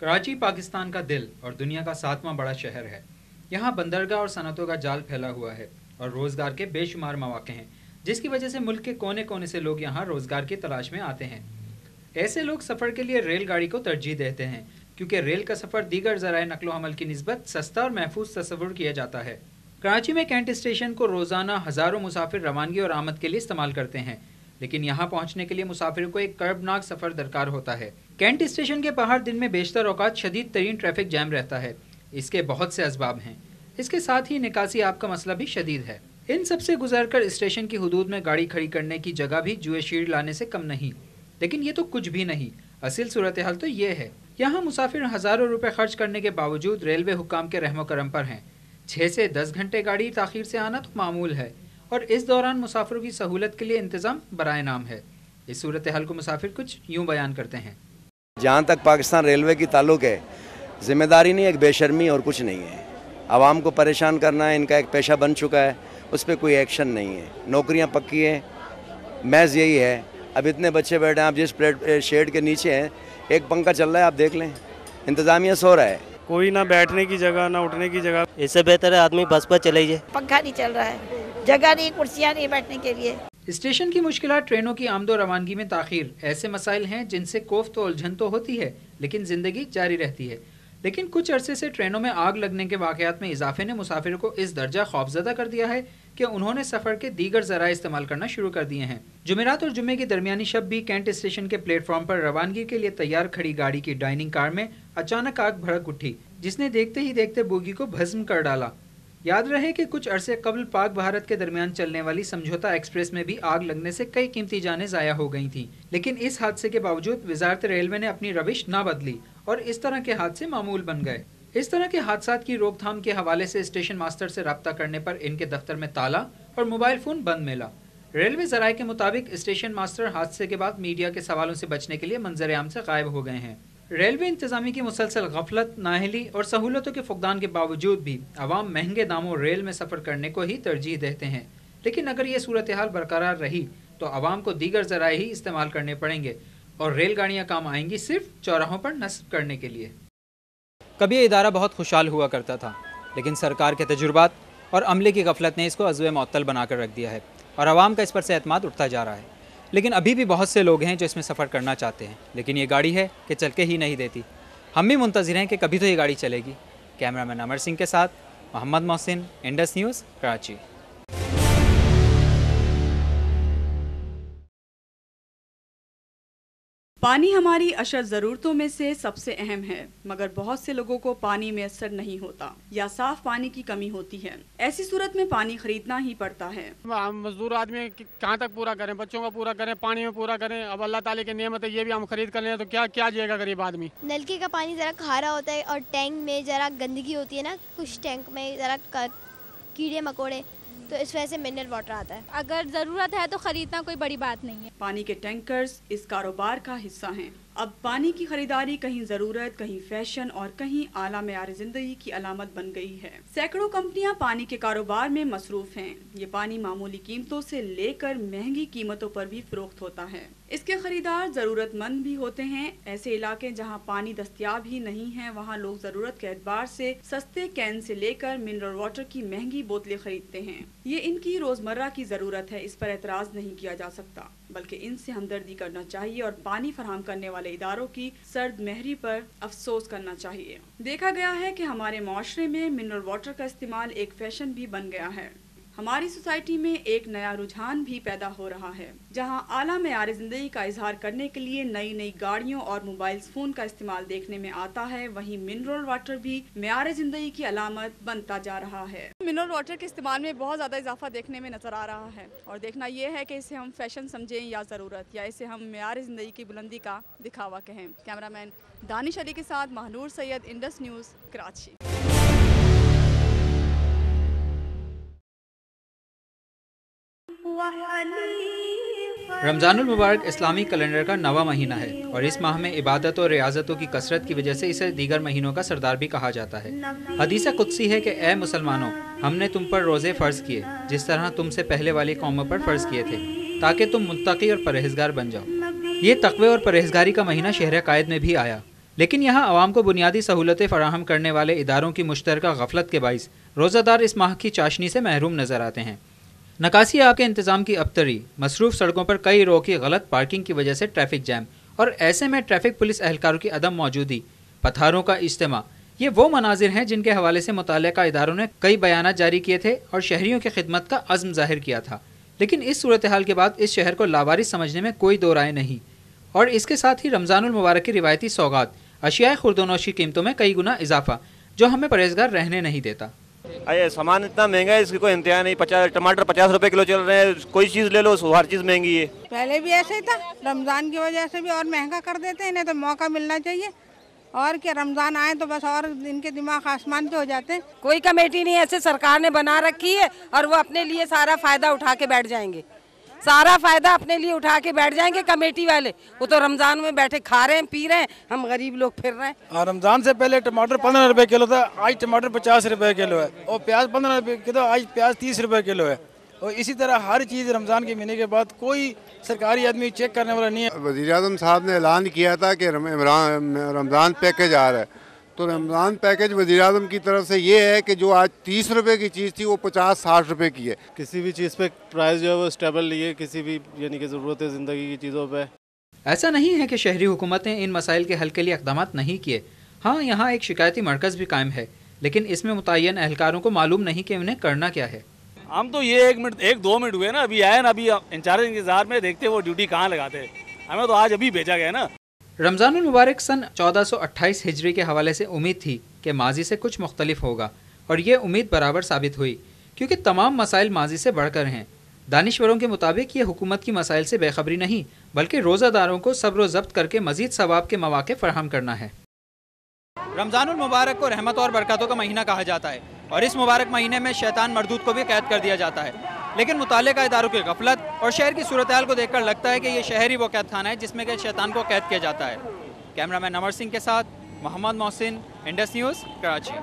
कराची पाकिस्तान का दिल और दुनिया का 7वां बड़ा शहर है। यहाँ बंदरगाह और सनतों का जाल फैला हुआ है और रोज़गार के बेशुमार मौके हैं, जिसकी वजह से मुल्क के कोने कोने से लोग यहाँ रोज़गार की तलाश में आते हैं। ऐसे लोग सफ़र के लिए रेलगाड़ी को तरजीह देते हैं, क्योंकि रेल का सफ़र दीगर ज़राए नकलो हमल की निस्बत सस्ता और महफूज तस्वुर किया जाता है। कराची में कैंट स्टेशन को रोज़ाना हज़ारों मुसाफिर रवानगी और आमद के लिए इस्तेमाल करते हैं, लेकिन यहाँ पहुँचने के लिए मुसाफिर को एक कर्बनाक सफ़र दरकार होता है। कैंट स्टेशन के बाहर दिन में बेशतर औकात शदीद तरीन ट्रैफिक जैम रहता है। इसके बहुत से असबाब हैं। इसके साथ ही निकासी आब का मसला भी शदीद है। इन सब से गुजर कर स्टेशन की हुदूद में गाड़ी खड़ी करने की जगह भी जुए शीर लाने से कम नहीं। लेकिन ये तो कुछ भी नहीं, असल सूरत हाल तो ये है। यहाँ मुसाफिर हज़ारों रुपए खर्च करने के बावजूद रेलवे हुक्काम के रहमो करम पर हैं। 6 से 10 घंटे गाड़ी ताख़ीर से आना तो मामूल है, और इस दौरान मुसाफिरों की सहूलत के लिए इंतज़ाम बराए नाम है। इस सूरत हाल को मुसाफिर कुछ यूँ बयान करते हैं। जहाँ तक पाकिस्तान रेलवे की ताल्लुक़ है, ज़िम्मेदारी नहीं, एक बेशर्मी और कुछ नहीं है। आवाम को परेशान करना है इनका एक पेशा बन चुका है, उस पर कोई एक्शन नहीं है। नौकरियाँ पक्की हैं, महज यही है। अब इतने बच्चे बैठे हैं, आप जिस शेड के नीचे हैं एक पंखा चल रहा है, आप देख लें, इंतज़ामिया सो रहा है। कोई ना बैठने की जगह ना उठने की जगह। इससे बेहतर है आदमी बस पर चले जाए। पंखा नहीं चल रहा है, जगह नहीं, कुर्सियाँ नहीं बैठने के लिए। स्टेशन की मुश्किलात, ट्रेनों की आमदो रवानगी में ताख़ीर, ऐसे मसाइल हैं जिनसे कोफ्त और उलझन तो होती है, लेकिन ज़िंदगी जारी रहती है। लेकिन कुछ अरसे से ट्रेनों में आग लगने के वाक़यात में इजाफे ने मुसाफिरों को इस दर्जा खौफज़दा कर दिया है कि उन्होंने सफ़र के दीगर ज़राए इस्तेमाल करना शुरू कर दिए हैं। जुमेरात और जुम्मे की दरमियानी शब भी कैंट स्टेशन के प्लेटफॉर्म पर रवानगी के लिए तैयार खड़ी गाड़ी की डाइनिंग कार में अचानक आग भड़क उठी, जिसने देखते ही देखते बोगी को भस्म कर डाला। याद रहे कि कुछ अरसे कबल पाक भारत के दरमियान चलने वाली समझौता एक्सप्रेस में भी आग लगने से कई कीमती जानें ज़ाया हो गई थीं, लेकिन इस हादसे के बावजूद वज़ारत रेलवे ने अपनी रविश ना बदली और इस तरह के हादसे मामूल बन गए। इस तरह के हादसात की रोकथाम के हवाले से स्टेशन मास्टर से रब्ता करने पर इनके दफ्तर में ताला और मोबाइल फ़ोन बंद मिला। रेलवे ज़राए के मुताबिक स्टेशन मास्टर हादसे के बाद मीडिया के सवालों से बचने के लिए मंजर आम से गायब हो गए हैं। रेलवे इंतज़ामी की मुसलसल गफलत, नाअहली और सहूलतों के फुकदान के बावजूद भी अवाम महंगे दामों रेल में सफ़र करने को ही तरजीह देते हैं। लेकिन अगर ये सूरत हाल बरकरार रही तो अवाम को दीगर ज़राए ही इस्तेमाल करने पड़ेंगे और रेलगाड़ियाँ काम आएंगी सिर्फ चौराहों पर नस्ब करने के लिए। कभी ये इदारा बहुत खुशहाल हुआ करता था, लेकिन सरकार के तजुर्बात और अमले की गफलत ने इसको अज़्वे मुअत्तल बना कर रख दिया है और आवाम का इस पर से एतमाद उठता जा रहा है। लेकिन अभी भी बहुत से लोग हैं जो इसमें सफ़र करना चाहते हैं, लेकिन ये गाड़ी है कि चल के ही नहीं देती। हम भी मुंतज़िर हैं कि कभी तो ये गाड़ी चलेगी। कैमरामैन अमर सिंह के साथ मोहम्मद मोहसिन, इंडस न्यूज़, कराची। पानी हमारी अशद ज़रूरतों में से सबसे अहम है, मगर बहुत से लोगों को पानी मैसर नहीं होता या साफ पानी की कमी होती है। ऐसी सूरत में पानी खरीदना ही पड़ता है। हम मजदूर आदमी कहाँ तक पूरा करें, बच्चों का पूरा करें, पानी में पूरा करें। अब अल्लाह ताला की नेमत है, ये भी हम खरीद कर लें तो क्या क्या जिएगा गरीब आदमी। नलके का पानी ज़रा खारा होता है और टैंक में ज़रा गंदगी होती है ना, कुछ टैंक में ज़रा कीड़े मकोड़े, तो इस वजह से मिनरल वाटर आता है। अगर ज़रूरत है तो ख़रीदना कोई बड़ी बात नहीं है। पानी के टैंकर्स इस कारोबार का हिस्सा हैं। अब पानी की खरीदारी कहीं ज़रूरत, कहीं फैशन और कहीं आला मेयार ज़िंदगी की अलामत बन गई है। सैकड़ों कंपनियां पानी के कारोबार में मसरूफ़ हैं। ये पानी मामूली कीमतों से लेकर महंगी कीमतों पर भी फ़रोख्त होता है। इसके खरीदार ज़रूरतमंद भी होते हैं। ऐसे इलाके जहां पानी दस्तयाब ही नहीं है, वहां लोग ज़रूरत के एतबार से सस्ते कैन से लेकर मिनरल वाटर की महंगी बोतलें खरीदते हैं। ये इनकी रोज़मर्रा की ज़रूरत है, इस पर एतराज़ नहीं किया जा सकता, बल्कि इनसे हमदर्दी करना चाहिए और पानी फराहम करने वाले इदारों की सर्द महरी पर अफसोस करना चाहिए। देखा गया है कि हमारे माशरे में मिनरल वाटर का इस्तेमाल एक फैशन भी बन गया है। हमारी सोसाइटी में एक नया रुझान भी पैदा हो रहा है, जहां आला मेयार ज़िंदगी का इजहार करने के लिए नई नई गाड़ियों और मोबाइल फ़ोन का इस्तेमाल देखने में आता है। वहीं मिनरल वाटर भी मेयार ज़िंदगी की अलामत बनता जा रहा है। मिनरल वाटर के इस्तेमाल में बहुत ज़्यादा इजाफा देखने में नज़र आ रहा है, और देखना यह है कि इसे हम फैशन समझें या ज़रूरत, या इसे हम मेयार ज़िंदगी की बुलंदी का दिखावा कहें। कैमरामैन दानिश अली के साथ महनूर सैयद, इंडस न्यूज़, कराची। रमज़ानुल मुबारक इस्लामी कैलेंडर का 9वां महीना है और इस माह में इबादत और रियाजतों की कसरत की वजह से इसे दीगर महीनों का सरदार भी कहा जाता है। हदीस कुदसी है कि ए मुसलमानों, हमने तुम पर रोज़े फ़र्ज़ किए जिस तरह तुमसे पहले वाली कौमों पर फ़र्ज़ किए थे, ताकि तुम मुत्तकी और परहेज़गार बन जाओ। ये तक़वे और परहेज़गारी का महीना शहर कायद में भी आया। لیکن یہاں عوام کو بنیادی سہولتیں فراہم کرنے والے اداروں کی مشترکہ غفلت کے باعث روزہ دار اس ماہ کی چاشنی سے محروم نظر آتے ہیں۔ نکاسی آب کے انتظام کی ابتری، مصروف سڑکوں پر کئی رو کی غلط پارکنگ کی وجہ سے ٹریفک جام، اور ایسے میں ٹریفک پولیس اہلکاروں کی عدم موجودگی، پتھاروں کا اجتماع، یہ وہ مناظر ہیں جن کے حوالے سے متعلقہ اداروں نے کئی بیانات جاری کیے تھے اور شہریوں کی خدمت کا عزم ظاہر کیا تھا۔ لیکن اس صورتحال کے بعد اس شہر کو لاوارث سمجھنے میں کوئی دو رائے نہیں، اور اس کے ساتھ ہی رمضان المبارک کی روایتی سوغات، اشیاء خوردونوشی قیمتوں میں کئی گنا اضافہ، جو ہمیں پرہیزگار رہنے نہیں دیتا۔ سامان اتنا مہنگا ہے، اس کی کوئی انتہا نہیں۔ ٹماٹر 50 روپے کلو چل رہے ہیں، کوئی چیز لے لو ہر چیز مہنگی ہے۔ پہلے بھی ایسے ہی تھا، رمضان کی وجہ سے بھی اور مہنگا کر دیتے ہیں، انہیں تو موقع ملنا چاہیے، اور کیا رمضان آئے تو بس اور ان کے دماغ آسمان پہ ہو جاتے ہیں۔ کوئی کمیٹی نہیں ایسے سرکار نے بنا رکھی ہے اور وہ اپنے لیے سارا فائدہ اٹھا کے بیٹھ جائیں گے، سارا فائدہ اپنے لیے اٹھا کے بیٹھ جائیں گے کمیٹی والے۔ وہ تو رمضان میں بیٹھے کھا رہے ہیں، پی رہے ہیں، ہم غریب لوگ پھر رہے ہیں۔ رمضان سے پہلے ٹماٹر 15 روپے کلو تھا، آج ٹماٹر 50 روپے کلو ہے، اور پیاز 15 روپے کلو، آج پیاز 30 روپے کلو ہے، اور اسی طرح ہر چیز رمضان کے مہینے کے بعد کوئی سرکاری آدمی چیک کرنے والا نہیں ہے۔ وزیر اعظم صاحب نے اعلان کیا تھا کہ رمضان پیکج آ رہا ہے، تو رمضان پیکج وزیر اعظم کی طرف سے یہ ہے کہ جو آج 30 روپے کی چیز تھی وہ 50-60 روپے کی ہے۔ کسی بھی چیز پہ پرائز جو ہے وہ اسٹیبل نہیں ہے، کسی بھی یعنی کہ ضرورت ہے زندگی کی چیزوں پہ۔ ایسا نہیں ہے کہ شہری حکومتیں ان مسائل کے حل کے لیے اقدامات نہیں کیے، ہاں یہاں ایک شکایتی مرکز بھی قائم ہے، لیکن اس میں متعین اہلکاروں کو معلوم نہیں کہ انہیں کرنا کیا ہے۔ ہم تو یہ 1-2 منٹ ہوئے نا، ابھی آئے نا، ابھی انچارج انتظار میں دیکھتے وہ ڈیوٹی کہاں لگاتے ہیں، ہمیں تو آج ابھی بھیجا گیا نا۔ رمضان المبارک سن 1428 ہجری کے حوالے سے امید تھی کہ ماضی سے کچھ مختلف ہوگا، اور یہ امید برابر ثابت ہوئی، کیونکہ تمام مسائل ماضی سے بڑھ کر ہیں۔ دانشوروں کے مطابق یہ حکومت کی مسائل سے بے خبری نہیں، بلکہ روزہ داروں کو صبر و ضبط کر کے مزید ثواب کے مواقع فراہم کرنا ہے۔ رمضان المبارک کو رحمت اور برکاتوں کا مہینہ کہا جاتا ہے، اور اس مبارک مہینے میں شیطان مردود کو بھی قید کر دیا جاتا ہے، لیکن متعلقہ اداروں کی غفلت اور شہر کی صورتحال کو دیکھ کر لگتا ہے کہ یہ شہر ہی وہ قید خانہ ہے جس میں کہ شیطان کو قید کیا جاتا ہے۔ کیمرہ مین امر سنگھ کے ساتھ محمد محسن، انڈس نیوز، کراچی۔